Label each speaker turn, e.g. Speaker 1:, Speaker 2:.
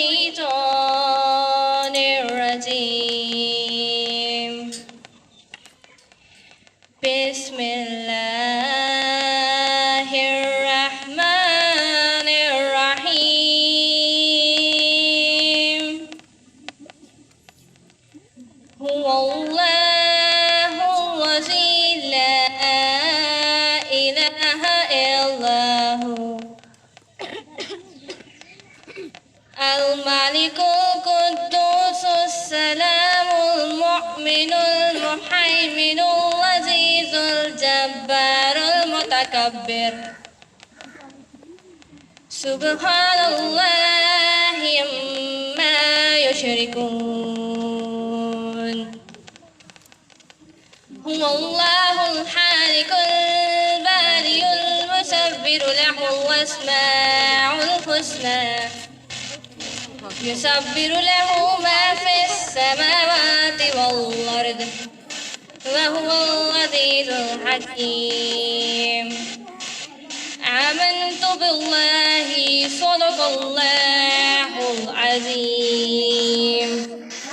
Speaker 1: الشيطان الرجيم. بسم الله الرحمن الرحيم. هو الله الذي لا إله إلا هو الملك القدوس السلام المؤمن المهيمن العزيز الجبار المتكبر. سبحان الله عما يشركون. هو الله الخالق البارئ المصور له الأسماء الحسنى يسبح له ما في السماوات والأرض وهو العزيز الحكيم. آمنت بالله صدق الله